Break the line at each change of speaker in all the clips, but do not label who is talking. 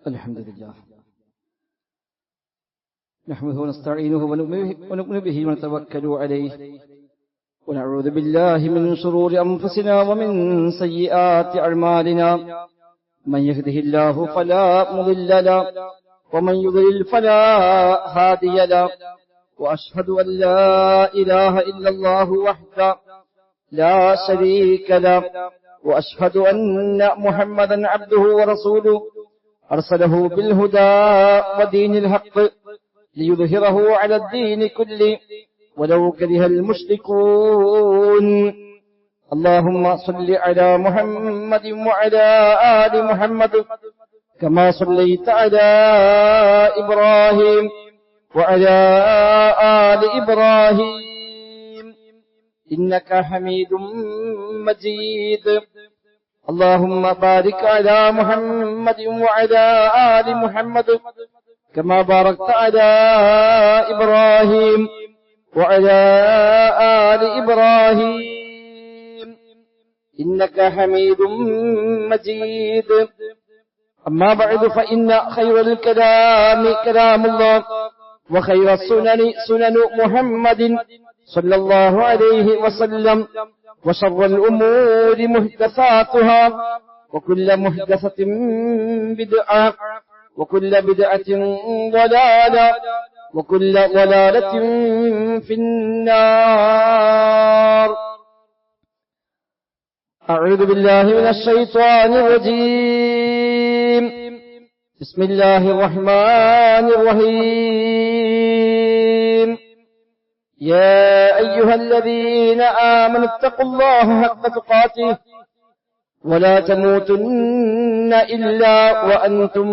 الحمد لله نحمده ونستعينه ونؤمن به ونتوكل عليه ونعوذ بالله من شرور أنفسنا ومن سيئات أعمالنا من يهده الله فلا مضل له ومن يضلل فلا هادي له وأشهد أن لا إله إلا الله وحده لا شريك له وأشهد أن محمدا عبده ورسوله أرسله بالهدى ودين الحق ليظهره على الدين كله ولو كره المشركون اللهم صل على محمد وعلى آل محمد كما صليت على إبراهيم وعلى آل إبراهيم إنك حميد مجيد اللهم بارك على محمد وعلى آل محمد كما باركت على إبراهيم وعلى آل إبراهيم إنك حميد مجيد أما بعد فإن خير الكلام كلام الله وخير السنن سنن محمد صلى الله عليه وسلم وشر الأمور محدثاتها وكل محدثة بدعة وكل بدعة ضلالة وكل ضلالة في النار. أعوذ بالله من الشيطان الرجيم. بسم الله الرحمن الرحيم. يا أيها الذين آمنوا اتقوا الله حق تقاته ولا تموتن إلا وأنتم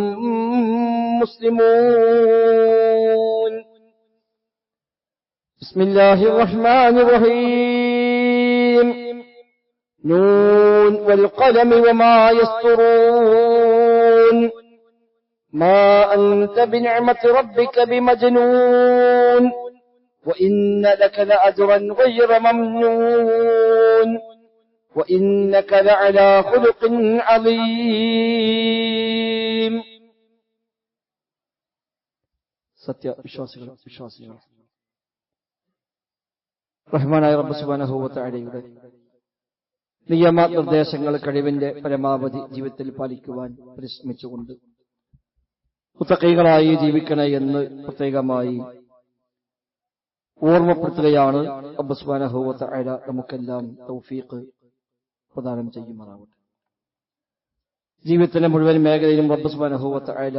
مسلمون. بسم الله الرحمن الرحيم. نون والقلم وما يسطرون ما أنت بنعمة ربك بمجنون وإن لك لأجرا غير ممنون وإنك لعلى خلق عظيم. സത്യവിശ്വാസികൾ റഹ്മാനായ റബ്ബ് സുബ്ഹാനഹു വ തആലയുടെ നിയമ നിർദ്ദേശങ്ങൾ കഴിവിന്റെ പരമാവധി ജീവിതത്തിൽ പാലിക്കുവാൻ പരിശ്രമിച്ചുകൊണ്ട് മുത്തഖീകളായി ജീവിക്കണേ എന്ന് പ്രത്യേകമായി ഓർമ്മപ്പെടുത്തുകയാണ്. റബ്ബ് സുബ്ഹാനഹു വ തആല നമുക്കെല്ലാം തൗഫീഖ് പ്രദാനം ചെയ്യുമാറാവട്ടെ. ജീവിതത്തിന്റെ മുഴുവൻ മേഖലയിലും റബ്ബ് സുബ്ഹാനഹു വ തആല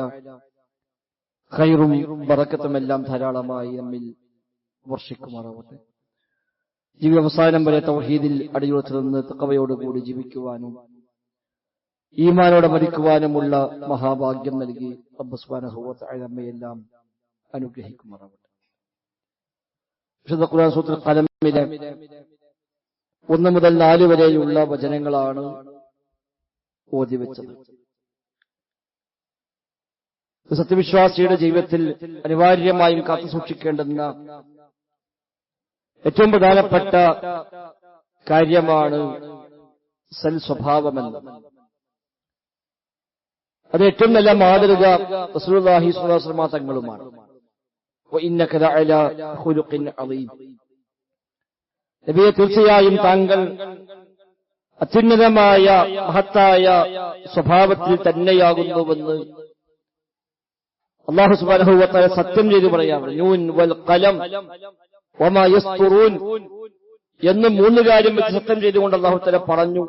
ഖൈറും ബറക്കത്തുമെല്ലാം ധാരാളമായി നമ്മിൽ വർഷിക്കുമാറാവട്ടെ. ജീവിതാവസാനം വരെ തൗഹീദിൽ അടിയുറച്ചു നിന്ന് തഖ്വയോടുകൂടി ജീവിക്കുവാനും ഈമാനോടെ മരിക്കുവാനുമുള്ള മഹാഭാഗ്യം നൽകി റബ്ബ് സുബ്ഹാനഹു വ തആല നമ്മയെല്ലാം അനുഗ്രഹിക്കുമാറാവട്ടെ. വിശുദ്ധ ഖുർആൻ സൂറത്തുൽ ഖലമിലെ 1 മുതൽ 4 വരെയുള്ള വചനങ്ങളാണ് ഓതിവെച്ചത്. സത്യവിശ്വാസിയുടെ ജീവിതത്തിൽ അനിവാര്യമായും കാത്തുസൂക്ഷിക്കേണ്ടുന്ന ഏറ്റവും പ്രധാനപ്പെട്ട കാര്യമാണ് സൽ സ്വഭാവമെന്ന്. അത് ഏറ്റവും നല്ല മാതൃക റസൂലുള്ളാഹി സ്വല്ലല്ലാഹു അലൈഹി വസല്ലം തങ്ങളുമാണ്. وإنك لعلى خلق عظيم. നബിയെ തീർച്ചയായും താങ്കൾ അത്യുന്നതമായ മഹത്തായ സ്വഭാവത്തിൽ തന്നെയാകുന്നുവെന്ന് അല്ലാഹു സുബ്ഹാനഹു വ തആല സത്യം ചെയ്തു പറയാറുണ്ട്. നൂൻ വൽ ഖലം വമാ യസ്തുറൂൻ എന്ന് 3 കാര്യം വെച്ച് സത്യം ചെയ്തുകൊണ്ട് അല്ലാഹു തആല പറഞ്ഞു,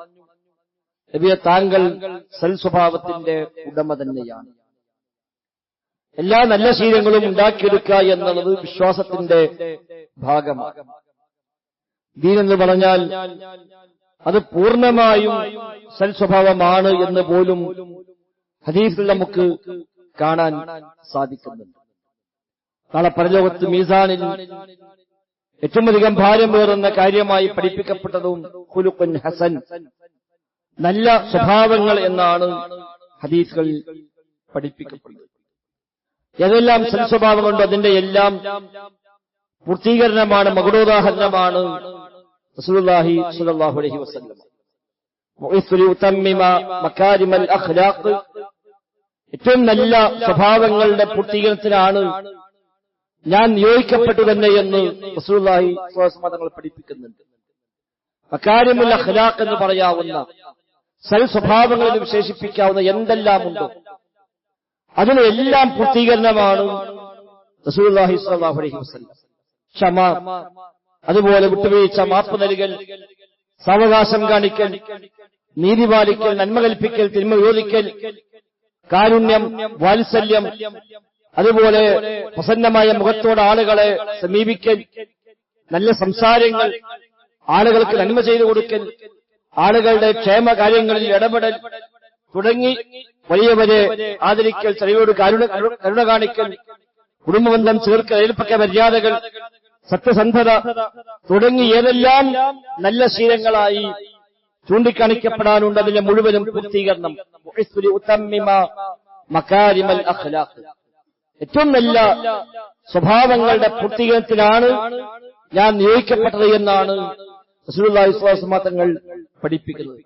നബിയെ താങ്കൾ സൽ സ്വഭാവത്തിന്റെ ഉടമ തന്നെയാണ്. എല്ലാ നല്ല ശീലങ്ങളും ഉണ്ടാക്കിയെടുക്കുക എന്നുള്ളത് വിശ്വാസത്തിന്റെ ഭാഗമാണ്. ദീൻ എന്ന് പറഞ്ഞാൽ അത് പൂർണ്ണമായും സൽസ്വഭാവമാണ് എന്ന് പോലും ഹദീസിൽ നമുക്ക് കാണാൻ സാധിക്കുന്നുണ്ട്. നാളെ പരലോകത്ത് മീസാനിൽ ഏറ്റവും അധികം ഭാരമേറുന്ന കാര്യമായി പഠിപ്പിക്കപ്പെട്ടതും ഖുലുഖുൻ ഹസൻ, നല്ല സ്വഭാവങ്ങൾ എന്നാണ് ഹദീസുകളിൽ പഠിപ്പിക്കപ്പെടുന്നത്. ഏതെല്ലാം സൽസ്വഭാവങ്ങളുണ്ടോ അതിന്റെ എല്ലാം പൂർത്തീകരണമാണ്, മകുടോദാഹരണമാണ് റസൂലുള്ളാഹി സ്വല്ലല്ലാഹു അലൈഹി വസല്ലം. ഏറ്റവും നല്ല സ്വഭാവങ്ങളുടെ പൂർത്തീകരണത്തിനാണ് ഞാൻ നിയോഗിക്കപ്പെട്ടു തന്നെ എന്ന് റസൂലുള്ളാഹി സ്വല്ലല്ലാഹു അലൈഹി വസല്ലം തങ്ങൾ പഠിപ്പിക്കുന്നുണ്ട്. മകാരിമുൽ അഖ്ലാഖ് എന്ന് പറയാവുന്ന സൽ സ്വഭാവങ്ങളിൽ വിശേഷിപ്പിക്കാവുന്ന എന്തെല്ലാമുണ്ടോ അതിന് എല്ലാം പൂർത്തീകരണമാണ് റസൂലുള്ളാഹി സ്വല്ലല്ലാഹു അലൈഹി വസല്ലം. ക്ഷമ, അതുപോലെ വിട്ടുവീഴ്ച, മാപ്പ് നൽകൽ, സാവകാശം കാണിക്കൽ, നീതി പാലിക്കൽ, നന്മ കൽപ്പിക്കൽ, തിന്മ വിരോധിക്കൽ, കാരുണ്യം, വാത്സല്യം, അതുപോലെ പ്രസന്നമായ മുഖത്തോടെ ആളുകളെ സമീപിക്കൽ, നല്ല സംസാരങ്ങൾ, ആളുകൾക്ക് നന്മ ചെയ്തു കൊടുക്കൽ, ആളുകളുടെ ക്ഷേമകാര്യങ്ങളിൽ ഇടപെടൽ തുടങ്ങി വലിയവരെ ആദരിക്കൽ, ചെറിയോട് കരുണ കാണിക്കൽ, കുടുംബബന്ധം ചേർക്കൽ, അയൽപ്പക്ക മര്യാദകൾ, സത്യസന്ധത തുടങ്ങി ഏതെല്ലാം നല്ല ശീലങ്ങളായി ചൂണ്ടിക്കാണിക്കപ്പെടാനുണ്ട് അതിന്റെ മുഴുവനും പൂർത്തീകരണം. ഏറ്റവും നല്ല സ്വഭാവങ്ങളുടെ പൂർത്തീകരണത്തിനാണ് ഞാൻ നിയോഗിക്കപ്പെട്ടത് എന്നാണ് റസൂലുള്ളാഹി സ്വല്ലല്ലാഹു അലൈഹി വസല്ലം തങ്ങൾ പഠിപ്പിക്കുന്നത്.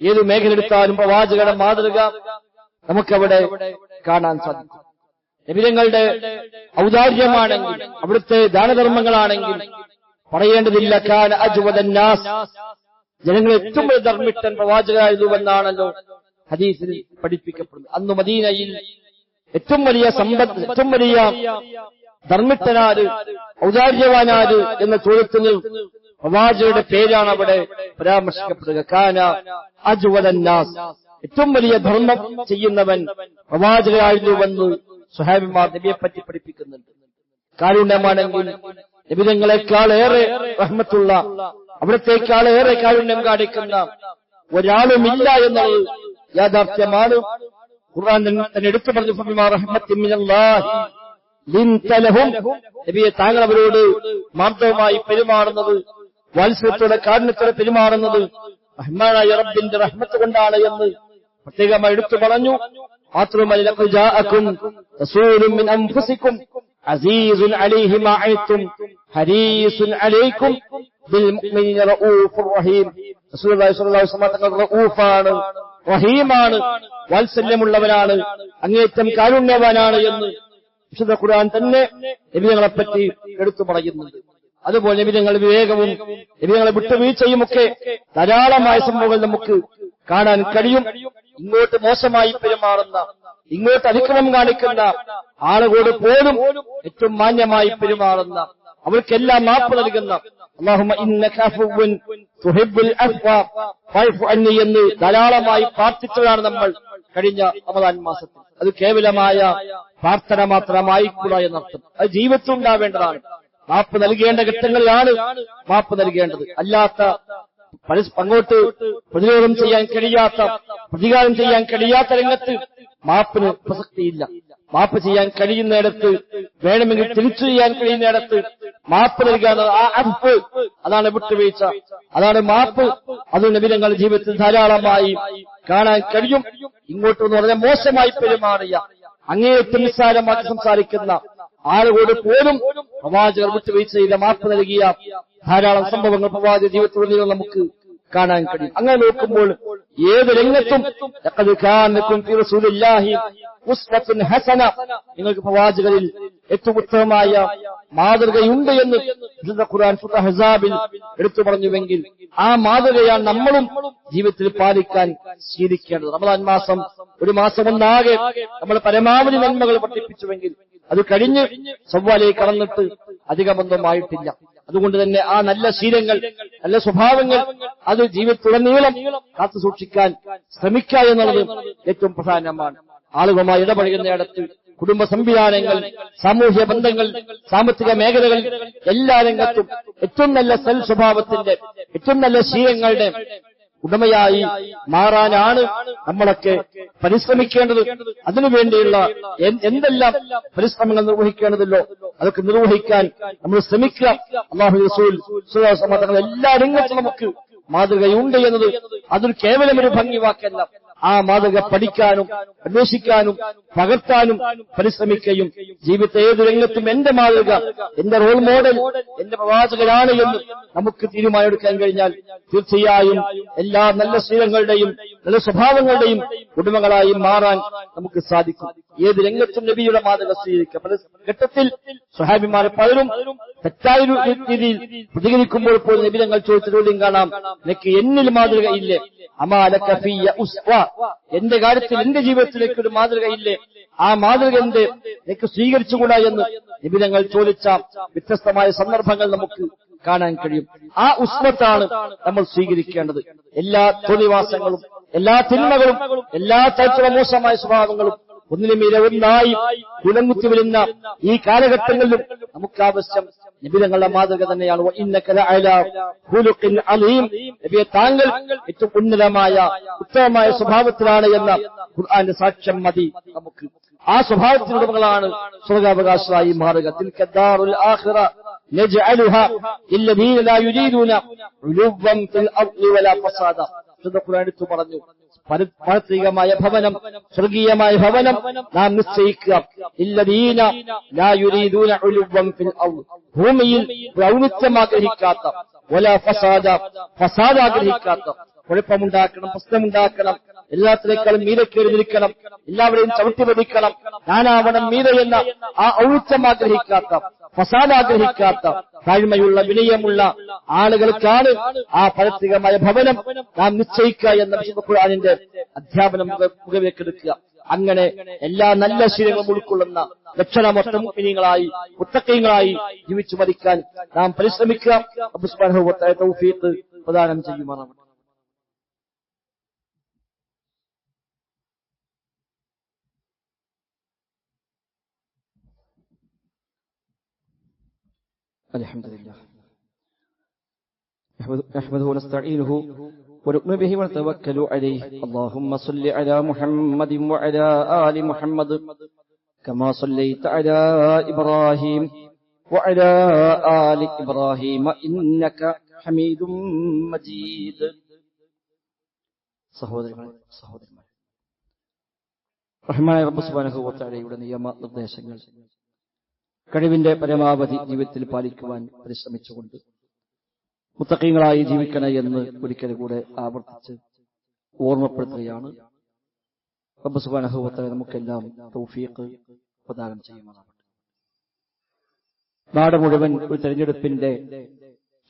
ഏത് മേഖലയെടുത്താലും പ്രവാചകരുടെ മാതൃക നമുക്കവിടെ കാണാൻ സാധിക്കും. നബിതങ്ങളുടെ ഔദാര്യമാണെങ്കിൽ, അവിടുത്തെ ദാനധർമ്മങ്ങളാണെങ്കിൽ പറയേണ്ടതില്ല. കാന അജ്വദന്നാസ്, ജനങ്ങൾ ഏറ്റവും വലിയ ധർമ്മിട്ടൻ പ്രവാചകനായിരുന്നുവെന്നാണല്ലോ ഹദീസിൽ പഠിപ്പിക്കപ്പെടുന്നത്. അന്ന് മദീനയിൽ ഏറ്റവും വലിയ സമ്പത്ത്, ഏറ്റവും വലിയ ധർമ്മിട്ടനാര്, ഔദാര്യവാനാര് എന്ന ചോദ്യത്തിന് പ്രവാചകരുടെ പേരാണ് അവിടെ പരാമർശിക്കപ്പെടുക. കാന അജ്വദന്നാസ്, ഏറ്റവും വലിയ ധർമ്മം ചെയ്യുന്നവൻ പ്രവാചകനായിരുന്നുവെന്ന് സ്വഹാബിമാർ നബിയെപ്പറ്റി പഠിപ്പിക്കുന്നുണ്ട്. കാരുണ്യമാണെങ്കിൽ നബിതങ്ങളെക്കാളേറെ റഹ്മത്തുള്ള, അവിടത്തേക്കാളേറെ കാരുണ്യം കാണിക്കുന്ന ഒരാളുമില്ല എന്നുള്ളത് യാഥാർത്ഥ്യമാണ്. ഖുർആൻ തന്നെ എടുത്തു പറഞ്ഞു, ഫബിമാ റഹ്മത്തിൻ മിനല്ലാഹി ലിൻത ലഹും, നബിയെ താങ്കൾ അവരോട് മാർദ്ദവമായി പെരുമാറുന്നത്, വാത്സല്യത്തോടെ കാരുണ്യത്തോടെ പെരുമാറുന്നത് റഹ്മാനായ റബ്ബിന്റെ റഹ്മത്ത് കൊണ്ടാണ് എന്ന് പ്രത്യേകമായി എടുത്തു പറഞ്ഞു. മാത്രമല്ല, ലഖദ് ജാഅകും റസൂലുൻ മിൻ അൻഫുസികും അസീസുൻ അലൈഹി മാ അഅ്തും ഹരീസുൻ അലൈക്കും ബിൽ മുഅ്മിനീന റഊഫുർ റഹീം. റസൂലുള്ളാഹി സ്വല്ലല്ലാഹു അലൈഹി വസല്ലം തങ്ങൾ റഊഫാണ്, റഹീമാണ്, വാത്സല്യമുള്ളവനാണ്, അങ്ങേയറ്റം കാരുണ്യവാനാണ് എന്ന് വിശുദ്ധ ഖുർആൻ തന്നെ നബികളെപ്പറ്റി എടുത്തു പറയുന്നുണ്ട്. അതുപോലെ നബിതങ്ങൾ വിവേകവും നബിതങ്ങളെ വിട്ടുവീഴ്ചയും ഒക്കെ ധാരാളമായ സംഭവങ്ങൾ നമുക്ക് കാണാൻ കഴിയും. ഇങ്ങോട്ട് മോശമായി പെരുമാറുന്ന, ഇങ്ങോട്ട് അതിക്രമം കാണിക്കുന്ന ആളുകളോട് പോലും ഏറ്റവും മാന്യമായി പെരുമാറുന്ന, അവർക്കെല്ലാം മാപ്പ് നൽകുന്ന, അല്ലാഹുമ്മ ഇന്നക അഫ്വുൻ തുഹിബ്ബുൽ അഫ്വ ഫഅഫു അന്നി എന്ന് ധാരാളമായി പ്രാർത്ഥിച്ചതാണ് നമ്മൾ കഴിഞ്ഞ റമദാൻ മാസത്തിൽ. അത് കേവലമായ പ്രാർത്ഥന മാത്രമായിക്കൂടാ എന്നർത്ഥം. അത് ജീവിതത്തിൽ ഉണ്ടാവേണ്ടതാണ്. മാപ്പ് നൽകേണ്ട ഘട്ടങ്ങളിലാണ് മാപ്പ് നൽകേണ്ടത്. അല്ലാത്ത അങ്ങോട്ട് പ്രതിരോധം ചെയ്യാൻ കഴിയാത്ത, പ്രതികാരം ചെയ്യാൻ കഴിയാത്ത രംഗത്ത് മാപ്പിന് പ്രസക്തിയില്ല. മാപ്പ് ചെയ്യാൻ കഴിയുന്നിടത്ത്, വേണമെങ്കിൽ തിരിച്ചു ചെയ്യാൻ കഴിയുന്നിടത്ത് മാപ്പ് നൽകാൻ, ആ അഫ്, അതാണ് വിട്ടുവീഴ്ച, അതാണ് മാപ്പ്. അത് നബിതങ്ങളുടെ ജീവിതത്തിൽ ധാരാളമായി കാണാൻ കഴിയും. ഇങ്ങോട്ടെന്ന് പറഞ്ഞാൽ മോശമായി പെരുമാറിയ, അങ്ങേയറ്റം നിസ്സാരമാക്കി സംസാരിക്കുന്ന ആളുകളോട് പോലും പ്രവാചകർ വിട്ടുവീഴ്ച ചെയ്ത, മാപ്പ് നൽകിയ ധാരാളം സംഭവങ്ങൾ പ്രവാചക ജീവിതത്തിലുടനീളം നമുക്ക് കാണാൻ കഴിയും. അങ്ങനെ നോക്കുമ്പോൾ ഏത് രംഗത്തും ലഖദ് കാന ലക്കും ഫീ റസൂലില്ലാഹി ഉസ്വത്തുൻ ഹസന, നിങ്ങൾക്ക് പ്രവാചകരിൽ ഏറ്റവും ഉത്തമമായ മാതൃകയുണ്ട് എന്ന് വിശുദ്ധ ഖുർആൻ സൂറ അഹ്സാബിൽ എടുത്തു പറഞ്ഞുവെങ്കിൽ ആ മാതൃകയാണ് നമ്മളും ജീവിതത്തിൽ പാലിക്കാൻ ശീലിക്കേണ്ടത്. റമദാൻ മാസം ഒരു മാസം ഒന്നാകെ നമ്മൾ പരമാവധി നന്മകൾ വർദ്ധിപ്പിച്ചുവെങ്കിൽ അത് കഴിഞ്ഞ് ശവ്വാലേക്ക് കടന്നിട്ട് അധികമൊന്നുമായിട്ടില്ല. അതുകൊണ്ട് തന്നെ ആ നല്ല ശീലങ്ങൾ, നല്ല സ്വഭാവങ്ങൾ അത് ജീവിതത്തിലുടനീളം കാത്തു സൂക്ഷിക്കാൻ ശ്രമിക്കുക എന്നുള്ളത് ഏറ്റവും പ്രധാനമാണ്. ആളുകളുമായി ഇടപഴകുന്നയിടത്ത്, കുടുംബ സംവിധാനങ്ങൾ, സാമൂഹ്യ ബന്ധങ്ങൾ, സാമ്പത്തിക മേഖലകൾ, എല്ലാ രംഗത്തും ഏറ്റവും നല്ല സൽ സ്വഭാവത്തിന്റെ, ഏറ്റവും നല്ല ശീലങ്ങളുടെ ഉടമയായി മാറാനാണ് നമ്മളൊക്കെ പരിശ്രമിക്കേണ്ടത്. അതിനുവേണ്ടിയുള്ള എന്തെല്ലാം പരിശ്രമങ്ങൾ നിർവഹിക്കേണ്ടതല്ലോ അതൊക്കെ നിർവഹിക്കാൻ നമ്മൾ ശ്രമിക്കുക. അല്ലാഹു റസൂൽ സ്വല്ലല്ലാഹു അലൈഹി വസല്ലം എല്ലാ രംഗത്തും നമുക്ക് മാതൃകയുണ്ട് എന്നത് അതൊരു കേവലം ഒരു ഭംഗിവാക്കല്ല. ആ മാതൃക പഠിക്കാനും അന്വേഷിക്കാനും പകർത്താനും പരിശ്രമിക്കുകയും ജീവിതത്തെ ഏത് രംഗത്തും എന്റെ മാതൃക, എന്റെ റോൾ മോഡൽ, എന്റെ പ്രവാചകനാണ് എന്ന് നമുക്ക് തീരുമാനമെടുക്കാൻ കഴിഞ്ഞാൽ തീർച്ചയായും എല്ലാ നല്ല ശീലങ്ങളുടെയും നല്ല സ്വഭാവങ്ങളുടെയും ഉടമകളായി മാറാൻ നമുക്ക് സാധിക്കും. ഏത് രംഗത്തും നബിയുടെ മാതൃക സ്വീകരിക്കുക. പല ഘട്ടത്തിൽ സ്വഹാബിമാരെ പലരും തെറ്റായ രീതിയിൽ പ്രതികരിക്കുമ്പോൾ പോലും നബി തങ്ങൾ ചോദിച്ച ചോദ്യം കാണാം, നിനക്ക് എന്നിൽ മാതൃകയില്ലേ? അമാലക ഫിയ ഉസ്വ, എന്റെ കാര്യത്തിൽ എന്റെ ജീവിതത്തിലേക്ക് ഒരു മാതൃകയില്ലേ? ആ മാതൃക എന്റെ നിനക്ക് സ്വീകരിച്ചുകൂടാ എന്ന് നബി തങ്ങൾ ചോദിച്ച വ്യത്യസ്തമായ സന്ദർഭങ്ങൾ നമുക്ക് കാണാൻ കഴിയും. ആ ഉസ്വത്താണ് നമ്മൾ സ്വീകരിക്കേണ്ടത്. എല്ലാ തോന്നിവാസങ്ങളും, എല്ലാ തിന്മകളും, എല്ലാ തരത്തിലുള്ള മോശമായ സ്വഭാവങ്ങളും ഒന്നിനുമീതെ ഒന്നായി കുലങ്കുത്തി വരുന്ന ഈ കാലഘട്ടങ്ങളിലും നമുക്ക് ആവശ്യം നബിതങ്ങളുടെ മാതൃക തന്നെയാണ്. നബിയെ താങ്കൾ ഏറ്റവും ഉന്നതമായ ഉത്തമമായ സ്വഭാവത്തിലാണ് എന്ന ഖുർആന്റെ സാക്ഷ്യം മതി നമുക്ക്. ആ സ്വഭാവത്തിനുടമകളാണ് സ്വർഗാവകാശമായി മാറുക. തിൽക്കദ്ദാറുൽ ആഖിറ നജ്അലുഹാ ലില്ലദീന ലാ യുരീദൂന ഉലുവ്വൻ ഫിൽ അർളി വലാ ഫസാദ. ഖുർആൻ എടുത്തു പറഞ്ഞു, പാരത്രികമായ ഭവനം, സ്വർഗീയമായ ഭവനം നാം നിശ്ചയിക്കുക. ഇല്ലദീന ലാ യുരീദൂന ഉലുവ്വൻ ഫിൽ അർള്, ഭൂമിയിൽ ഔന്നിത്യം ആഗ്രഹിക്കാത്ത, വലാ ഫസാദ, ഫസാദ് ആഗ്രഹിക്കാത്ത, കുഴപ്പമുണ്ടാക്കണം, പ്രശ്നമുണ്ടാക്കണം, എല്ലാത്തിനേക്കാളും മീതക്കേറി നിൽക്കണം, എല്ലാവരെയും ചവിട്ടിപതിക്കണം, ഞാനാവണം മീത എന്ന ആ ഔന്നിത്യം ആഗ്രഹിക്കാത്ത, ഫസാദ് ആഗ്രഹിക്കാത്ത, താഴ്മയുള്ള വിനയമുള്ള ആളുകൾക്കാണ് ആ പരത്രികമായ ഭവനം നാം നിശ്ചയിക്കുക എന്ന വിശുദ്ധ ഖുർആനിന്റെ അധ്യാപനം മുഖവിലേക്കെടുക്കുക. അങ്ങനെ എല്ലാ നല്ല ശീലങ്ങളും ഉൾക്കൊള്ളുന്ന ലക്ഷണമൊത്ത മുഅ്മിനീങ്ങളായി മുത്തഖീങ്ങളായി ജീവിച്ചു മരിക്കാൻ നാം പരിശ്രമിക്കുക. റബ്ബ് സുബ്ഹാനഹു വ തആല തൗഫീഖ് പ്രദാനം ചെയ്യുമാറാകട്ടെ. الحمد لله نحمده ونستعينه ونؤمن به ونتوكل عليه. اللهم صل على محمد وعلى آل محمد كما صليت على إبراهيم وعلى آل إبراهيم إنك حميد مجيد. സഹോദരന്മാരെ, റഹ്മാനായ റബ്ബ് സുബ്ഹാനഹു വ തആലയുടെ നിയമ നിർദ്ദേശങ്ങൾ കഴിവിന്റെ പരമാവധി ജീവിതത്തിൽ പാലിക്കുവാൻ പരിശ്രമിച്ചുകൊണ്ട് മുത്തഖീങ്ങളായി ജീവിക്കണേ എന്ന് ഒരിക്കൽ കൂടെ ആവർത്തിച്ച് ഓർമ്മപ്പെടുത്തുകയാണ്. റബ്ബ് സുബ്ഹാനഹു വ തആല നമുക്കെല്ലാം തൗഫീഖ് പ്രദാനം ചെയ്യുമാറാകട്ടെ. നാട് മുഴുവൻ ഒരു തെരഞ്ഞെടുപ്പിന്റെ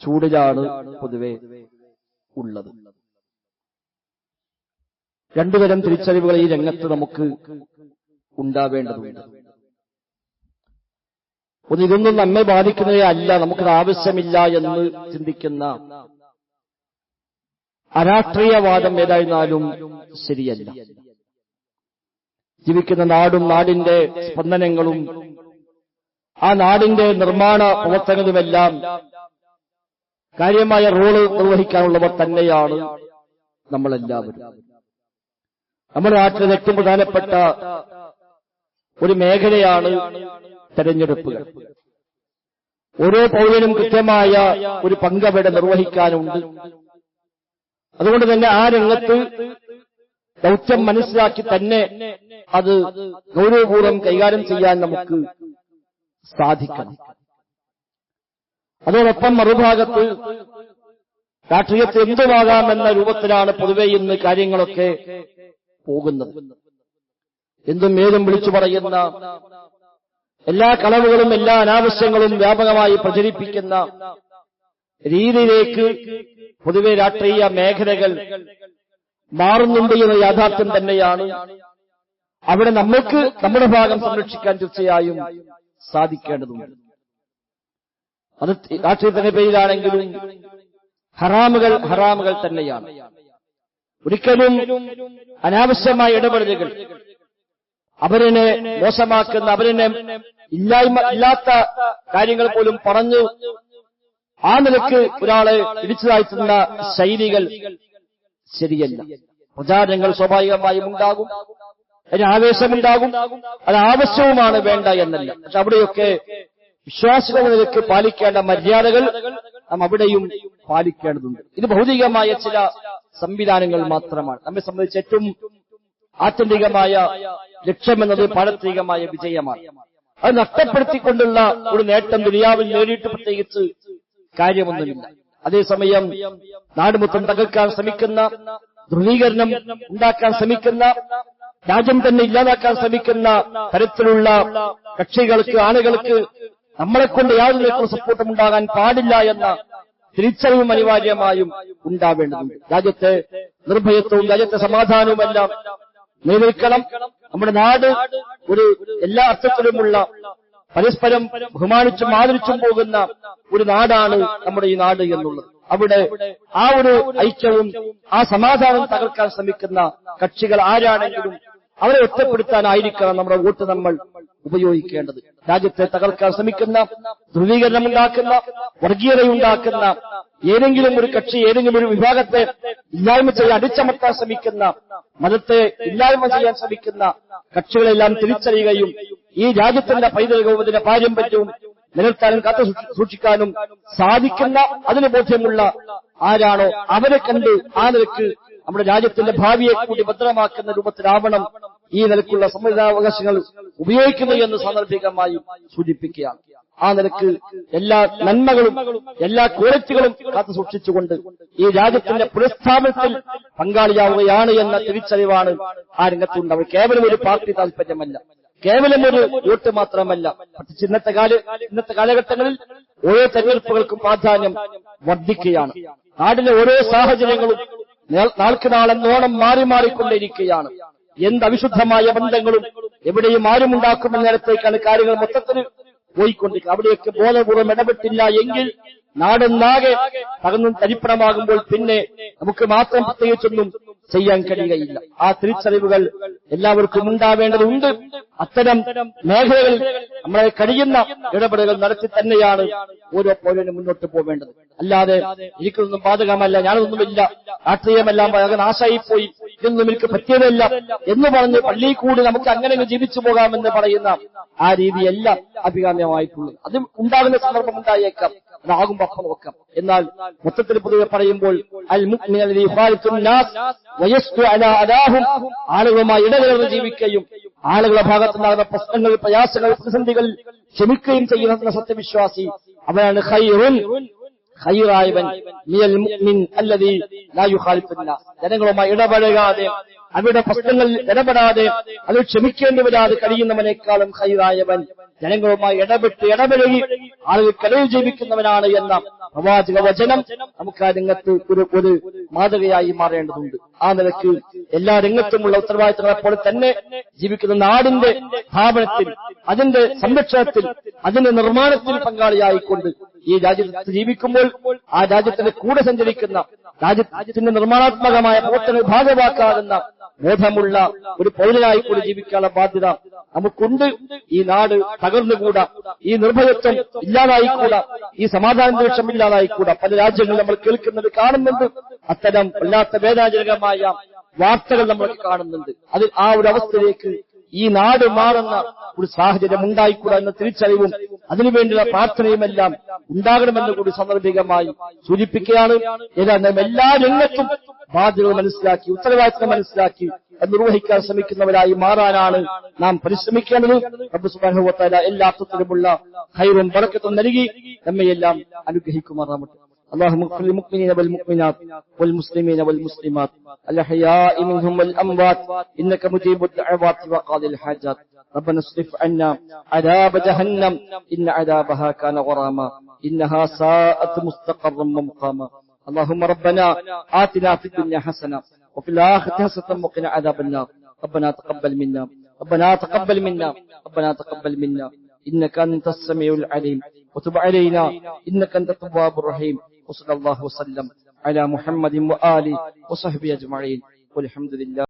ചൂടിലാണ് പൊതുവെ ഉള്ളത്. രണ്ടുതരം തിരിച്ചറിവുകൾ ഈ രംഗത്ത് നമുക്ക് ഉണ്ടാവേണ്ടതുണ്ട്. ഇതൊന്നും നമ്മെ ബാധിക്കുന്നതേ അല്ല, നമുക്കത് ആവശ്യമില്ല എന്ന് ചിന്തിക്കുന്ന അരാഷ്ട്രീയവാദം ഏതായിരുന്നാലും ശരിയല്ല. ജീവിക്കുന്ന നാടും നാടിന്റെ സ്പന്ദനങ്ങളും ആ നാടിന്റെ നിർമ്മാണ പ്രവർത്തനങ്ങളുമെല്ലാം കാര്യമായ റോള് നിർവഹിക്കാനുള്ളവർ തന്നെയാണ് നമ്മളെല്ലാവരും. നമ്മുടെ നാട്ടിലെ ഏറ്റവും പ്രധാനപ്പെട്ട ഒരു മേഖലയാണ് തെരഞ്ഞെടുപ്പുകൾ. ഓരോ പൗരനും കൃത്യമായ ഒരു പങ്ക് അവിടെ നിർവഹിക്കാനുണ്ട്. അതുകൊണ്ട് തന്നെ ആ രംഗത്ത് ദൗത്യം മനസ്സിലാക്കി തന്നെ അത് ഗൗരവപൂർവ്വം കൈകാര്യം ചെയ്യാൻ നമുക്ക് സാധിക്കണം. അതോടൊപ്പം മറുഭാഗത്ത് രാഷ്ട്രീയത്തിൽ എന്തുമാകാമെന്ന രൂപത്തിലാണ് പൊതുവെ ഇന്ന് കാര്യങ്ങളൊക്കെ പോകുന്നത്. എന്തും ഏതും വിളിച്ചു പറയുന്ന, എല്ലാ കളവുകളും എല്ലാ അനാവശ്യങ്ങളും വ്യാപകമായി പ്രചരിപ്പിക്കുന്ന രീതിയിലേക്ക് പൊതുവെ രാഷ്ട്രീയ മേഖലകൾ മാറുന്നുണ്ട് എന്ന യാഥാർത്ഥ്യം തന്നെയാണ്. അവിടെ നമ്മൾക്ക് നമ്മുടെ ഭാഗം സംരക്ഷിക്കാൻ തീർച്ചയായും സാധിക്കേണ്ടതുണ്ട്. അത് രാഷ്ട്രീയത്തിന്റെ പേരിലാണെങ്കിലും ഹറാമുകൾ തന്നെയാണ്. ഒരിക്കലും അനാവശ്യമായ ഇടപെടലുകൾ, അവരിനെ മോശമാക്കുന്ന, അവരിനെ ഇല്ലാത്ത കാര്യങ്ങൾ പോലും പറഞ്ഞു ആ നിലക്ക് ഒരാളെ ഇടിച്ചു താഴ്ത്തുന്ന ശൈലികൾ ശരിയല്ല. പ്രചാരണങ്ങൾ സ്വാഭാവികമായും ഉണ്ടാകും, അതിന് ആവേശമുണ്ടാകും, അത് ആവശ്യവുമാണ്, വേണ്ട എന്നല്ല. പക്ഷെ അവിടെയൊക്കെ വിശ്വാസികളുടെ നിലക്ക് പാലിക്കേണ്ട മര്യാദകൾ നാം അവിടെയും പാലിക്കേണ്ടതുണ്ട്. ഇത് ഭൗതികമായ ചില സംവിധാനങ്ങൾ മാത്രമാണ്. നമ്മെ സംബന്ധിച്ച് ഏറ്റവും ആത്യന്തികമായ ലക്ഷ്യമെന്നത് പാരത്രികമായ വിജയമാണ്. അത് നഷ്ടപ്പെടുത്തിക്കൊണ്ടുള്ള ഒരു നേട്ടം ദുനിയാവിൽ നേടിയിട്ട് പ്രത്യേകിച്ച് കാര്യമൊന്നുമില്ല. അതേസമയം നാട് മൊത്തം തകർക്കാൻ ശ്രമിക്കുന്ന, ധ്രുവീകരണം ഉണ്ടാക്കാൻ ശ്രമിക്കുന്ന, രാജ്യം തന്നെ ഇല്ലാതാക്കാൻ ശ്രമിക്കുന്ന തരത്തിലുള്ള കക്ഷികൾക്ക്, ആളുകൾക്ക് നമ്മളെക്കൊണ്ട് യാതൊരു തരത്തിലുള്ള സപ്പോർട്ടും ഉണ്ടാകാൻ പാടില്ല എന്ന തിരിച്ചറിവും അനിവാര്യമായും ഉണ്ടാവേണ്ടതുണ്ട്. രാജ്യത്തെ നിർഭയത്വവും രാജ്യത്തെ സമാധാനവുമെല്ലാം നിലനിൽക്കണം. നമ്മുടെ നാട് ഒരു എല്ലാ അർത്ഥത്തിലുമുള്ള പരസ്പരം ബഹുമാനിച്ചും ആദരിച്ചും പോകുന്ന ഒരു നാടാണ് നമ്മുടെ ഈ നാട് എന്നുള്ളത്. അവിടെ ആ ഒരു ഐക്യവും ആ സമാധാനം തകർക്കാൻ ശ്രമിക്കുന്ന കക്ഷികൾ ആരാണെങ്കിലും അവരെ ഒറ്റപ്പെടുത്താനായിരിക്കണം നമ്മുടെ വോട്ട് നമ്മൾ ഉപയോഗിക്കേണ്ടത്. രാജ്യത്തെ തകർക്കാൻ ശ്രമിക്കുന്ന, ധ്രുവീകരണമുണ്ടാക്കുന്ന, വർഗീയതയുണ്ടാക്കുന്ന ഏതെങ്കിലും ഒരു കക്ഷി, ഏതെങ്കിലും ഒരു വിഭാഗത്തെ ഇല്ലായ്മ ചെയ്യാൻ, അടിച്ചമർത്താൻ ശ്രമിക്കുന്ന, മതത്തെ ഇല്ലായ്മ ചെയ്യാൻ ശ്രമിക്കുന്ന കക്ഷികളെല്ലാം തിരിച്ചറിയുകയും ഈ രാജ്യത്തിന്റെ പൈതൃകവും ഇതിന്റെ പാരമ്പര്യവും നിലനിർത്താനും കാത്തു സൂക്ഷിക്കാനും സാധിക്കുന്ന, അതിന് ബോധ്യമുള്ള ആരാണോ അവരെ കണ്ട് ആ നിലക്ക് നമ്മുടെ രാജ്യത്തിന്റെ ഭാവിയെ കൂടി ഭദ്രമാക്കുന്ന രൂപത്തിലാവണം ഈ നിലക്കുള്ള സമ്മതിദാവകാശങ്ങൾ ഉപയോഗിക്കുന്നത് എന്ന് സാന്ദർഭികമായി സൂചിപ്പിക്കുകയാണ്. ആ നിലക്ക് എല്ലാ നന്മകളും എല്ലാ ക്വാളിറ്റികളും കാത്തു സൂക്ഷിച്ചുകൊണ്ട് ഈ രാജ്യത്തിന്റെ പുനഃസ്ഥാപനത്തിൽ പങ്കാളിയാവുകയാണ് എന്ന തിരിച്ചറിവാണ് ആ രംഗത്തുണ്ടാവുക. കേവലം ഒരു പാർട്ടി താല്പര്യമല്ല, കേവലം ഒരു വോട്ട് മാത്രമല്ല. പ്രത്യേകിച്ച് ഇന്നത്തെ കാലഘട്ടങ്ങളിൽ ഓരോ തെരഞ്ഞെടുപ്പുകൾക്കും പ്രാധാന്യം വർദ്ധിക്കുകയാണ്. നാടിലെ ഓരോ സാഹചര്യങ്ങളും നാൾക്ക് നാളെന്നോണം മാറി മാറിക്കൊണ്ടിരിക്കുകയാണ്. എന്ത് അവിശുദ്ധമായ ബന്ധങ്ങളും എവിടെയും ആരുമുണ്ടാക്കുമെന്ന നേരത്തേക്കാണ് കാര്യങ്ങൾ മൊത്തത്തിൽ പോയിക്കൊണ്ടിരിക്കുക. അവിടെയൊക്കെ ബോധപൂർവ്വം ഇടപെട്ടില്ല എങ്കിൽ നാടൊന്നാകെ തകർന്നും തരിപ്പണമാകുമ്പോൾ പിന്നെ നമുക്ക് മാത്രം പ്രത്യേകിച്ചൊന്നും ചെയ്യാൻ കഴിയുകയില്ല. ആ തിരിച്ചറിവുകൾ എല്ലാവർക്കും ഉണ്ടാവേണ്ടതുണ്ട്. അത്തരം മേഖലകളിൽ നമ്മളെ കഴിയുന്ന ഇടപെടലുകൾ നടത്തി തന്നെയാണ് ഓരോ പൗരനും മുന്നോട്ട് പോവേണ്ടത്. അല്ലാതെ എനിക്കൊന്നും ബാധകമല്ല, ഞാനൊന്നുമില്ല, രാഷ്ട്രീയമെല്ലാം നാശായിപ്പോയി, ഇതൊന്നും എനിക്ക് പറ്റിയതല്ല എന്ന് പറഞ്ഞ് പള്ളിയിൽ കൂടി നമുക്ക് അങ്ങനെ ജീവിച്ചു പോകാമെന്ന് പറയുന്ന ആ രീതിയല്ല അഭികാമ്യമായിട്ടുള്ളത്. അത് ഉണ്ടാകുന്ന സന്ദർഭം ഉണ്ടായേക്കാം, അതാകുമ്പോ അപ്പം നോക്കാം. എന്നാൽ മൊത്തത്തിൽ പൊതുവെ പറയുമ്പോൾ ആളുകളുമായി ഇടകലർന്ന് ജീവിക്കുകയും ആളുകളുടെ ഭാഗത്തുനിന്നാകുന്ന പ്രശ്നങ്ങൾ, പ്രയാസങ്ങൾ, പ്രതിസന്ധികൾ ക്ഷമിക്കുകയും ചെയ്യുന്ന സത്യവിശ്വാസി അവനാണ് ഖൈറായവൻ മിനൽ മുഅ്മിൻ അല്ലദീ ലാ യുഖാലിഫുന്ന. ജനങ്ങളുമായി ഇടപഴകാതെ, അവരുടെ പ്രശ്നങ്ങളിൽ ഇടപെടാതെ, അത് ക്ഷമിക്കേണ്ടി വരാതെ കഴിയുന്നവനേക്കാളും ഖൈറായവൻ ജനങ്ങളുമായി ഇടപെടുകി ആളുകൾക്കിടയിൽ ജീവിക്കുന്നവനാണ് എന്ന പ്രവാചക വചനം നമുക്ക് ആ രംഗത്ത് ഒരു മാതൃകയായി മാറേണ്ടതുണ്ട്. ആ നിലയ്ക്ക് എല്ലാ രംഗത്തുമുള്ള ഉത്തരവാദിത്തങ്ങളെ പോലെ തന്നെ ജീവിക്കുന്ന നാടിന്റെ സ്ഥാപനത്തിൽ, അതിന്റെ സംരക്ഷണത്തിൽ, അതിന്റെ നിർമ്മാണത്തിൽ പങ്കാളിയായിക്കൊണ്ട് ഈ രാജ്യത്ത് ജീവിക്കുമ്പോൾ ആ രാജ്യത്തിന്റെ കൂടെ സഞ്ചരിക്കുന്ന, രാജ്യത്തിന്റെ നിർമ്മാണാത്മകമായ പ്രവർത്തന ഭാഗമാക്കാകുന്ന ബോധമുള്ള ഒരു പൗരനായി കൂടി ജീവിക്കാനുള്ള ബാധ്യത നമുക്കുണ്ട്. ഈ നാട് തകർന്നുകൂടാ, ഈ നിർഭയത്വം ഇല്ലാതായിക്കൂടാ, ഈ സമാധാനാന്തരീക്ഷം ഇല്ലാതായിക്കൂടാ. പല രാജ്യങ്ങളിൽ നമ്മൾ കേൾക്കുന്നത്, കാണുന്നുണ്ട്. അത്തരം വല്ലാത്ത വേദനാജനകമായ വാർത്തകൾ നമ്മൾ കാണുന്നുണ്ട്. അതിൽ ആ ഒരു അവസ്ഥയിലേക്ക് ഈ നാട് മാറുന്ന ഒരു സാഹചര്യം ഉണ്ടായിക്കൂടാ എന്ന തിരിച്ചറിവും അതിനുവേണ്ടിയുള്ള പ്രാർത്ഥനയുമെല്ലാം ഉണ്ടാകണമെന്ന് കൂടി സാന്ദർഭികമായി സൂചിപ്പിക്കുകയാണ്. ഏതാണ്ട് എല്ലാ രംഗത്തും ബാധ്യതകൾ മനസ്സിലാക്കി, ഉത്തരവാദിത്തം മനസ്സിലാക്കി നിർവഹിക്കാൻ ശ്രമിക്കുന്നവരായി മാറാനാണ് നാം പരിശ്രമിക്കേണ്ടത്. റബ്ബ് സുബ്ഹാനഹു വ തആല എല്ലാ അർത്ഥത്തിലുമുള്ള ഖൈറും ബറക്കത്തും നൽകി നമ്മയെല്ലാം അനുഗ്രഹിക്കുമാറാകട്ടെ. اللهم اغفر للمؤمنين والمؤمنات والمسلمين والمسلمات الأحياء منهم والأموات إنك مجيب الدعوات وقاضي الحاجات. ربنا اصرف عنا عذاب جهنم إن عذابها كان غراما إنها ساءت مستقرا ومقاما. اللهم ربنا آتنا في الدنيا حسنة وفي الآخرة حسنة وقنا عذاب النار. ربنا تقبل منا ربنا تقبل منا ربنا تقبل منا إنك أنت السميع العليم وتب علينا إنك أنت التواب الرحيم. وصلى الله وسلم على محمد وآله وصحبه أجمعين والحمد لله.